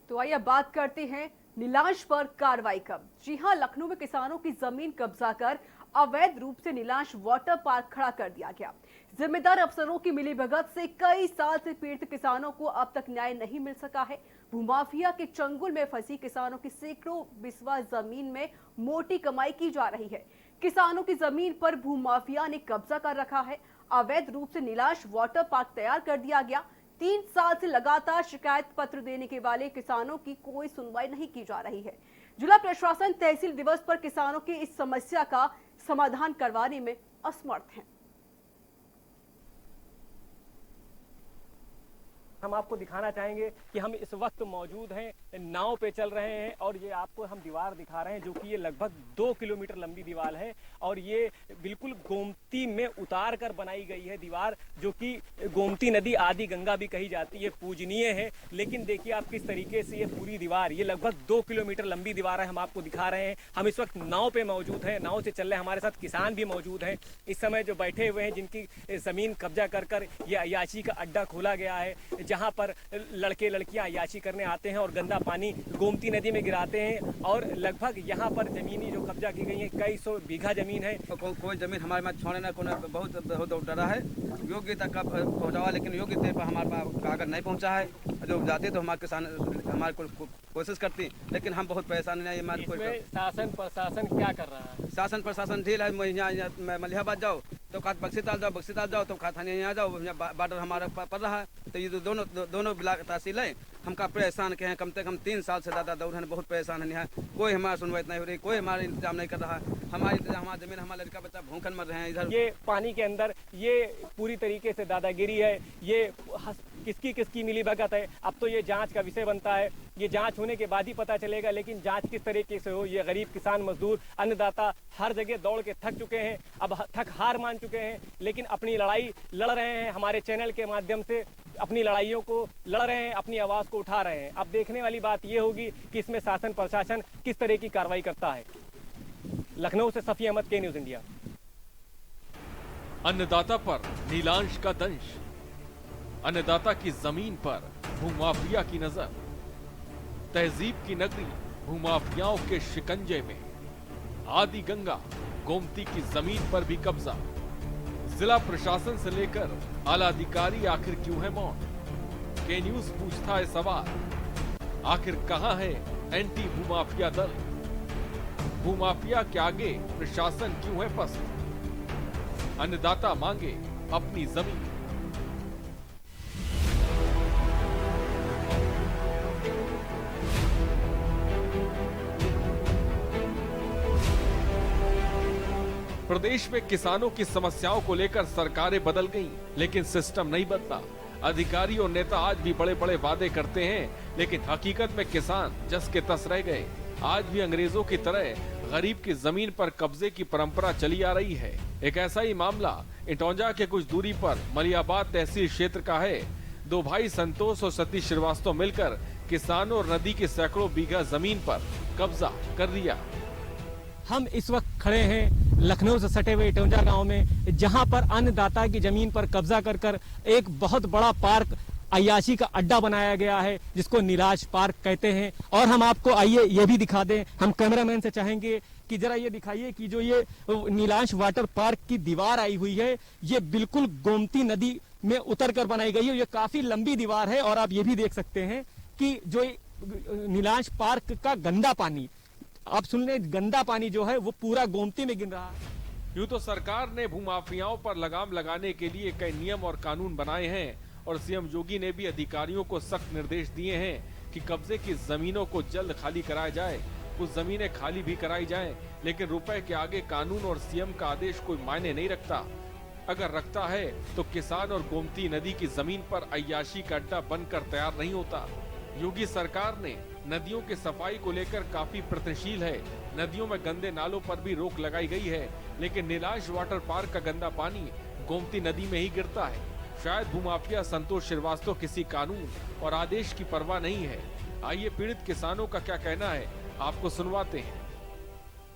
तो आइए बात करते हैं नीलांश पर कार्रवाई कब। जी हां, लखनऊ में किसानों की जमीन कब्जा कर अवैध रूप से नीलांश वाटर पार्क खड़ा कर दिया गया। जिम्मेदार अफसरों की मिलीभगत से कई साल से पीड़ित किसानों को अब तक न्याय नहीं मिल सका है। भूमाफिया के चंगुल में फंसी किसानों की सैकड़ों बिस्वा जमीन में मोटी कमाई की जा रही है। किसानों की जमीन पर भूमाफिया ने कब्जा कर रखा है। अवैध रूप से नीलांश वाटर पार्क तैयार कर दिया गया। 3 साल से लगातार शिकायत पत्र देने के वाले किसानों की कोई सुनवाई नहीं की जा रही है। जिला प्रशासन तहसील दिवस पर किसानों की इस समस्या का समाधान करवाने में असमर्थ है। हम आपको दिखाना चाहेंगे कि हम इस वक्त मौजूद हैं, नाव पे चल रहे हैं और ये आपको हम दीवार दिखा रहे हैं जो कि ये लगभग 2 किलोमीटर लंबी दीवार है और ये बिल्कुल गोमती में उतार कर बनाई गई है दीवार, जो कि गोमती नदी आदि गंगा भी कही जाती है, पूजनीय है। लेकिन देखिए आप किस तरीके से ये पूरी दीवार, ये लगभग 2 किलोमीटर लंबी दीवार है, हम आपको दिखा रहे हैं। हम इस वक्त नाव पे मौजूद हैं, नाव से चल रहे हमारे साथ किसान भी मौजूद हैं इस समय जो बैठे हुए हैं, जिनकी जमीन कब्जा कर ये अयाची का अड्डा खोला गया है, जहां पर लड़के लड़कियां अयाची करने आते हैं और गंदा पानी गोमती नदी में गिराते हैं। और लगभग यहां पर जमीनी जो कब्जा की गई है, कई सौ बीघा जमीन है। कोई जमीन हमारे में छोड़े ना, कोई बहुत डरा है। योग्यता का पहुंचावा, लेकिन योग्यता पर हमारे पास कागज नहीं पहुंचा है। जो जाते तो हमारे किसान हमारे को कोशिश करती, लेकिन हम बहुत परेशान है। हमारे शासन प्रशासन क्या कर रहा है? शासन प्रशासन ढील है। मलिहाबाद जाओ तो खात बक्सीताल जाओ तो खात यहाँ जाओ, बॉर्डर हमारा पड़ रहा है। तो ये दोनों तहसील है, हमका परेशान के हैं। कम से कम 3 साल से ज़्यादा दौड़ है, बहुत परेशान है। कोई हमारा सुनवाई नहीं हो रही, कोई हमारा इंतजाम नहीं कर रहा है। हमारी जमीन, हमारा लड़का बच्चा भूखन मर रहे हैं इधर। ये पानी के अंदर ये पूरी तरीके से दादागिरी है। ये किसकी मिलीभगत है, अब तो ये जांच का विषय बनता है। ये जांच होने के बाद ही पता चलेगा, लेकिन जांच किस तरीके से हो, ये गरीब किसान मजदूर अन्नदाता हर जगह दौड़ के थक चुके हैं, अब थक हार मान चुके हैं, लेकिन अपनी लड़ाई लड़ रहे हैं। हमारे चैनल के माध्यम से अपनी लड़ाइयों को लड़ रहे हैं, अपनी आवाज को उठा रहे हैं। अब देखने वाली बात ये होगी कि इसमें शासन प्रशासन किस तरह की कार्रवाई करता है। लखनऊ से सफी अहमद, के न्यूज इंडिया। अन्नदाता पर नीलांश का दंश, अन्नदाता की जमीन पर भूमाफिया की नजर, तहजीब की नगरी भूमाफियाओं के शिकंजे में, आदि गंगा गोमती की जमीन पर भी कब्जा। जिला प्रशासन से लेकर आला अधिकारी आखिर क्यों है मौन? के न्यूज पूछता है सवाल, आखिर कहां है एंटी भूमाफिया दल? भूमाफिया के आगे प्रशासन क्यों है पस्त? अन्नदाता मांगे अपनी जमीन। प्रदेश में किसानों की समस्याओं को लेकर सरकारें बदल गईं, लेकिन सिस्टम नहीं बदला। अधिकारी और नेता आज भी बड़े बड़े वादे करते हैं, लेकिन हकीकत में किसान जस के तस रह गए। आज भी अंग्रेजों की तरह गरीब की जमीन पर कब्जे की परंपरा चली आ रही है। एक ऐसा ही मामला इटौंजा के कुछ दूरी पर मलिहाबाद तहसील क्षेत्र का है। 2 भाई संतोष और सतीश श्रीवास्तव मिलकर किसानों और नदी की सैकड़ों बीघा जमीन पर कब्जा कर लिया। हम इस वक्त खड़े हैं लखनऊ से सटे हुए इटौंजा गांव में, जहां पर अन्नदाता की जमीन पर कब्जा कर एक बहुत बड़ा पार्क अयाची का अड्डा बनाया गया है, जिसको नीलांश पार्क कहते हैं। और हम आपको आइए ये भी दिखा दें, हम कैमरामैन से चाहेंगे कि जरा ये दिखाइए कि जो ये नीलांश वाटर पार्क की दीवार आई हुई है, ये बिल्कुल गोमती नदी में उतर कर बनाई गई है। ये काफी लंबी दीवार है और आप ये भी देख सकते हैं कि जो नीलांश पार्क का गंदा पानी, आप सुन लें, गंदा पानी जो है वो पूरा गोमती में गिर रहा है। यूं तो सरकार ने भूमाफियाओं पर लगाम लगाने के लिए कई नियम और कानून बनाए हैं और सीएम योगी ने भी अधिकारियों को सख्त निर्देश दिए हैं कि कब्जे की जमीनों को जल्द खाली कराया जाए। कुछ जमीनें खाली भी कराई जाएं, लेकिन रुपए के आगे कानून और सीएम का आदेश कोई मायने नहीं रखता। अगर रखता है तो किसान और गोमती नदी की जमीन पर अय्याशी का अड्डा बनकर तैयार नहीं होता। योगी सरकार ने नदियों की सफाई को लेकर काफी प्रयत्नशील है। नदियों में गंदे नालों पर भी रोक लगाई गई है, लेकिन नीलांश वाटर पार्क का गंदा पानी गोमती नदी में ही गिरता है। शायद भूमाफिया संतोष श्रीवास्तव किसी कानून और आदेश की परवाह नहीं है। आइए पीड़ित किसानों का क्या कहना है, आपको सुनवाते हैं।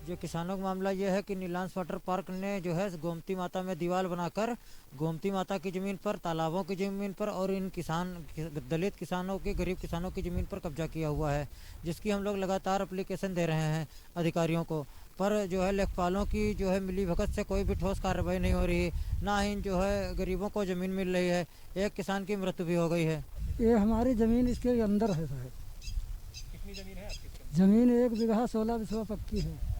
जो किसानों का मामला ये है कि नीलांश वाटर पार्क ने जो है गोमती माता में दीवार बनाकर गोमती माता की ज़मीन पर, तालाबों की ज़मीन पर और इन दलित किसानों के, गरीब किसानों की ज़मीन पर कब्जा किया हुआ है, जिसकी हम लोग लगातार एप्लीकेशन दे रहे हैं अधिकारियों को, पर जो है लेखपालों की जो है मिली भगत से कोई भी ठोस कार्रवाई नहीं हो रही, ना ही जो है गरीबों को ज़मीन मिल रही है। एक किसान की मृत्यु भी हो गई है। ये हमारी ज़मीन इसके अंदर है साहब। कितनी जमीन है आपकी? ज़मीन 1 बीघा 16 बिस्वा पक्की है।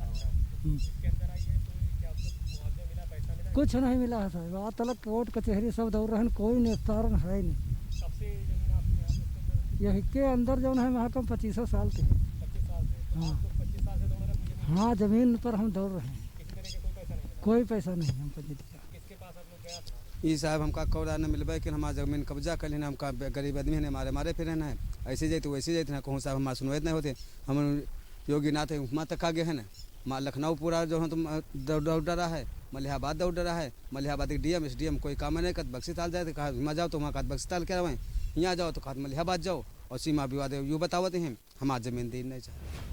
इसके अंदर आई है तो क्या आपको मुआवजा मिला, पैसा मिला? कुछ नहीं मिला है साहब। आज तक कोर्ट कचहरी सब दौड़ रहे हैं, कोई निस्तारण है नहीं। कब से जमीन आपके यहाँ पे इसके अंदर? यही के अंदर जो है महकम 25 साल के है। 25 साल से? हाँ। आप लोग 25 साल से दौड़ रहे हैं अपनी जमीन? हाँ, ज़मीन पर हम दौड़ रहे हैं। किसी तरह का कोई पैसा नहीं मिला? कोई पैसा नहीं हमको दिया। किसके पास आप लोग गया था? ये साहब हमका कौड़ा न मिलबे कि हमारा जमीन कब्जा कर लेना, हमका गरीब आदमी है, मारे फिर है, ऐसे जाते वैसे जाते ना, कहूँ साहब हमारा सुनवाई नहीं होते। हम योगी नाथ वहाँ तक आगे है ना, माँ लखनऊ पूरा जो है तुम दौड़ डरा है, मलिहाबाद दौड़ डरा है, मलिहाबाद के डीएम एसडीएम कोई काम नहीं कर, बक्सी ताल जाए तो कहा वहाँ जाओ तो वहाँ कहा बक्सी ताल करवाएं, यहाँ जाओ तो कहा मलिहाबाद जाओ और सीमा विवाद यूँ बतावते हैं, हमारा जमीन दी नहीं चाहते।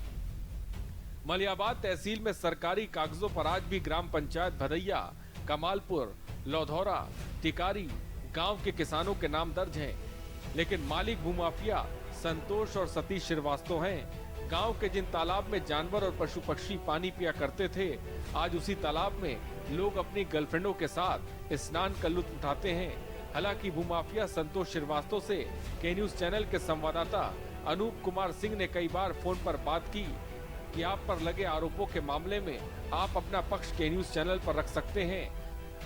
मलियाबाद तहसील में सरकारी कागजों पर आज भी ग्राम पंचायत भदैया, कमालपुर, लौधौरा, टिकारी गांव के किसानों के नाम दर्ज हैं, लेकिन मालिक भूमाफिया संतोष और सतीश श्रीवास्तव हैं। गांव के जिन तालाब में जानवर और पशु पक्षी पानी पिया करते थे, आज उसी तालाब में लोग अपनी गर्लफ्रेंडों के साथ स्नान का लुत्फ उठाते हैं। हालांकि भूमाफिया संतोष श्रीवास्तव से के न्यूज चैनल के संवाददाता अनूप कुमार सिंह ने कई बार फोन पर बात की कि आप पर लगे आरोपों के मामले में आप अपना पक्ष के न्यूज चैनल पर रख सकते हैं।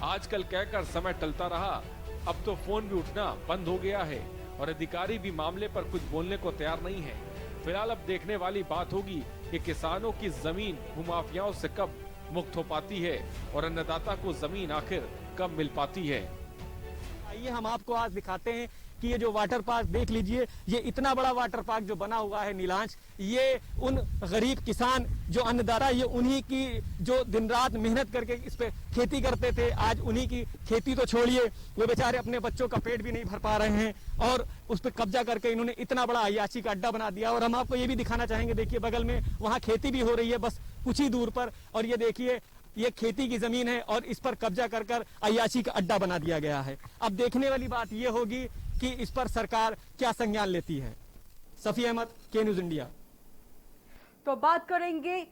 आजकल कहकर समय टलता रहा, अब तो फोन भी उठना बंद हो गया है और अधिकारी भी मामले पर कुछ बोलने को तैयार नहीं है। फिलहाल अब देखने वाली बात होगी कि किसानों की जमीन भूमाफियाओं से कब मुक्त हो पाती है और अन्नदाता को जमीन आखिर कब मिल पाती है। आइए हम आपको आज दिखाते हैं कि ये जो वाटर पार्क देख लीजिए, ये इतना बड़ा वाटर पार्क जो बना हुआ है नीलांश, ये उन गरीब किसान जो अन्नदाता, ये उन्हीं की जो दिन रात मेहनत करके इस पे खेती करते थे, आज उन्हीं की खेती तो छोड़िए, वो बेचारे अपने बच्चों का पेट भी नहीं भर पा रहे हैं और उस पर कब्जा करके इन्होंने इतना बड़ा अय्याशी का अड्डा बना दिया। और हम आपको ये भी दिखाना चाहेंगे, देखिए बगल में वहाँ खेती भी हो रही है बस कुछ ही दूर पर, और ये देखिए ये खेती की जमीन है और इस पर कब्जा कर कर अय्याशी का अड्डा बना दिया गया है। अब देखने वाली बात ये होगी कि इस पर सरकार क्या संज्ञान लेती है। सफी अहमद, के न्यूज इंडिया। तो बात करेंगे